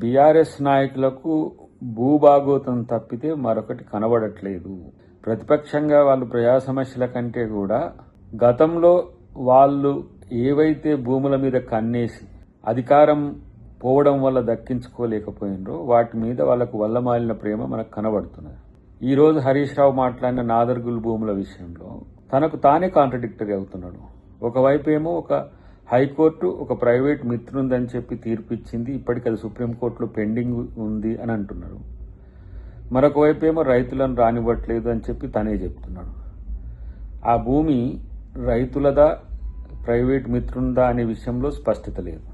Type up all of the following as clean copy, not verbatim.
BRS నాయకులకు భూభాగోతం తప్పితే మరొకటి కనబడట్లేదు. ప్రతిపక్షంగా వాళ్ళు ప్రజా సమస్యల కంటే కూడా గతంలో వాళ్ళు ఏవైతే భూముల మీద కన్నేసి అధికారం పోవడం వల్ల దక్కించుకోలేకపోయినరో వాటి మీద వాళ్ళకు వల్లమాలిన ప్రేమ మనకు కనబడుతున్నది. ఈరోజు హరీష్ రావు మాట్లాడిన నాదర్గుల్ భూముల విషయంలో తనకు తానే కాంట్రడిక్టరీ అవుతున్నాడు. ఒకవైపు ఏమో ఒక హైకోర్టు ఒక ప్రైవేట్ మిత్రుందని చెప్పి తీర్పిచ్చింది, ఇప్పటికి అది సుప్రీంకోర్టులో పెండింగ్ ఉంది అని అంటున్నాడు. మరొక వైపు ఏమో రైతులను రానివ్వట్లేదు అని చెప్పి తనే చెప్తున్నాడు. ఆ భూమి రైతులదా ప్రైవేట్ మిత్రుందా అనే విషయంలో స్పష్టత లేదు.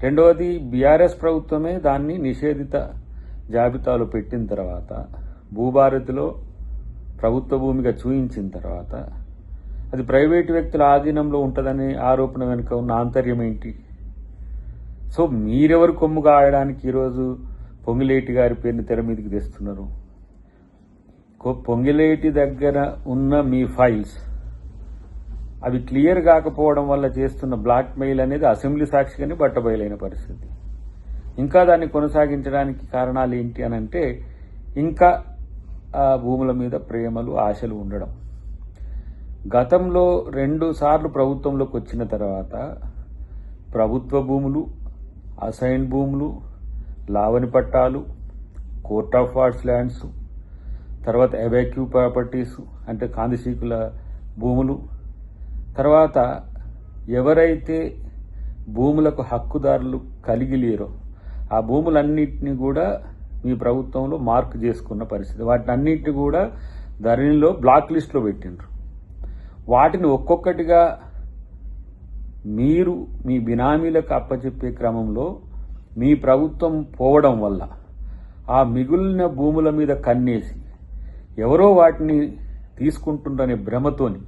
రెండవది, బీఆర్ఎస్ ప్రభుత్వమే దాన్ని నిషేధిత జాబితాలో పెట్టిన తర్వాత భూభారతిలో ప్రభుత్వ భూమిగా చూయించిన తర్వాత అది ప్రైవేటు వ్యక్తుల ఆధీనంలో ఉంటుందనే ఆరోపణ వెనుక ఉన్న ఆంతర్యం ఏంటి? సో మీరెవరు కొమ్ము కాయడానికి ఈరోజు పొంగిలేటి గారి పేరుని తెర మీదకి తెస్తున్నారు? పొంగిలేటి దగ్గర ఉన్న మీ ఫైల్స్ అవి క్లియర్ కాకపోవడం వల్ల చేస్తున్న బ్లాక్ మెయిల్ అనేది అసెంబ్లీ సాక్షిగానే బట్టబయలైన పరిస్థితి. ఇంకా దాన్ని కొనసాగించడానికి కారణాలు ఏంటి అని అంటే ఇంకా ఆ భూముల మీద ప్రేమలు ఆశలు ఉండడం. గతంలో 2 సార్లు ప్రభుత్వంలోకి వచ్చిన తర్వాత ప్రభుత్వ భూములు, అసైన్ భూములు, లావణి పట్టాలు, కోర్ట్ ఆఫ్ వార్డ్స్ ల్యాండ్స్, తర్వాత ఎవాక్యూ ప్రాపర్టీస్ అంటే కాందిశీకుల భూములు, తర్వాత ఎవరైతే భూములకు హక్కుదారులు కలిగి లేరో ఆ భూములన్నింటినీ కూడా మీ ప్రభుత్వంలో మార్క్ చేసుకున్న పరిస్థితి. వాటిని అన్నింటినీ కూడా ధరణిలో బ్లాక్ లిస్ట్లో పెట్టిండ్రు. వాటిని ఒక్కొక్కటిగా మీరు మీ బినామీలకు అప్పచెప్పే క్రమంలో మీ ప్రభుత్వం పోవడం వల్ల ఆ మిగిలిన భూముల మీద కన్నేసి ఎవరో వాటిని తీసుకుంటుండనే భ్రమతోని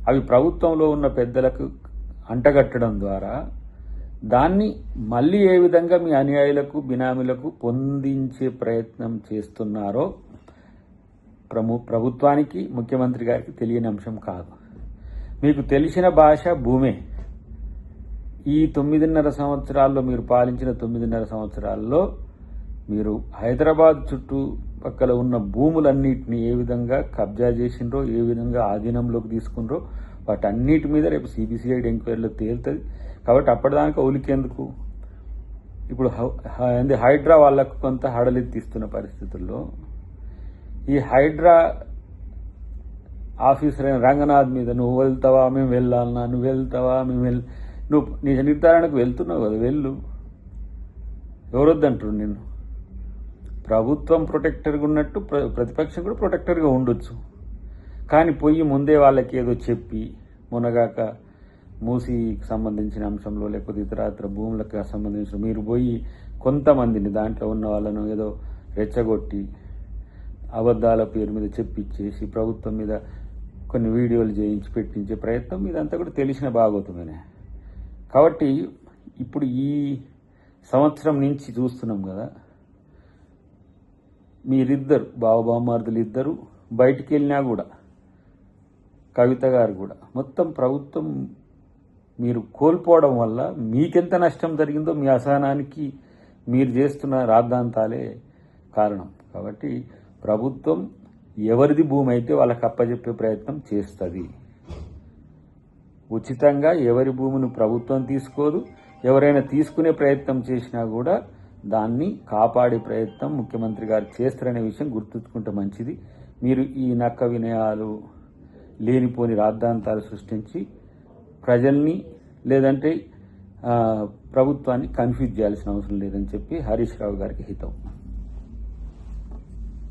అవి ప్రభుత్వంలో ఉన్న పెద్దలకు అంటగట్టడం ద్వారా దాన్ని మళ్ళీ ఏ విధంగా మీ అనుయాయులకు బినామీలకు పొందించే ప్రయత్నం చేస్తున్నారో ప్రభుత్వానికి, ముఖ్యమంత్రి గారికి తెలియని అంశం కాదు. మీకు తెలిసిన భాష భూమే. ఈ 9.5 సంవత్సరాల్లో మీరు పాలించిన 9.5 సంవత్సరాల్లో మీరు హైదరాబాద్ చుట్టుపక్కల ఉన్న భూములన్నింటినీ ఏ విధంగా కబ్జా చేసిండ్రో, ఏ విధంగా ఆధీనంలోకి తీసుకున్నారో వాటన్నిటి మీద రేపు సిబిసిఐడి ఎంక్వైరీలో తేలుతుంది. కాబట్టి అప్పటిదాకా ఉలికేందుకు ఇప్పుడు హైడ్రా వాళ్లకు కొంత హడలెత్తిస్తున్న పరిస్థితుల్లో ఈ హైడ్రా ఆఫీసర్ అయిన రంగనాథ్ మీద నువ్వు వెళ్తావా మేము వెళ్ళాలన్నా, నువ్వు వెళ్తావా మేము నువ్వు నీ నిర్ధారణకు వెళ్తున్నావు కదా, వెళ్ళు, ఎవరొద్దంటారు నిన్ను? ప్రభుత్వం ప్రొటెక్టర్గా ఉన్నట్టు ప్రతిపక్షం కూడా ప్రొటెక్టర్గా ఉండొచ్చు. కానీ పోయి ముందే వాళ్ళకి ఏదో చెప్పి మునగాక మూసీకి సంబంధించిన అంశంలో లేకపోతే ఇతరత్ర భూములకు సంబంధించిన మీరు పోయి కొంతమందిని దాంట్లో ఉన్న వాళ్ళను ఏదో రెచ్చగొట్టి అబద్ధాల పేరు మీద చెప్పిచ్చేసి ప్రభుత్వం మీద కొన్ని వీడియోలు చేయించి పెట్టించే ప్రయత్నం ఇదంతా కూడా తెలిసిన భాగోతమేనే. కాబట్టి ఇప్పుడు ఈ సంవత్సరం నుంచి చూస్తున్నాం కదా, మీరిద్దరు బావబామార్దులు ఇద్దరు బయటికి వెళ్ళినా కూడా కవిత గారు కూడా మొత్తం ప్రభుత్వం మీరు కోల్పోవడం వల్ల మీకెంత నష్టం జరిగిందో మీ అసహనానికి మీరు చేస్తున్న రాద్ధాంతాలే కారణం. కాబట్టి ప్రభుత్వం ఎవరిది భూమి అయితే వాళ్ళకి అప్పచెప్పే ప్రయత్నం చేస్తుంది. ఉచితంగా ఎవరి భూమిని ప్రభుత్వం తీసుకోదు. ఎవరైనా తీసుకునే ప్రయత్నం చేసినా కూడా దాన్ని కాపాడే ప్రయత్నం ముఖ్యమంత్రి గారు చేస్తారనే విషయం గుర్తుంచుకుంటే మంచిది. మీరు ఈ నక్క వినయాలు లేనిపోని రాద్ధాంతాలు సృష్టించి ప్రజల్ని లేదంటే ప్రభుత్వాన్ని కన్ఫ్యూజ్ చేయాల్సిన అవసరం లేదని చెప్పి హరీష్ రావు గారికి హితం.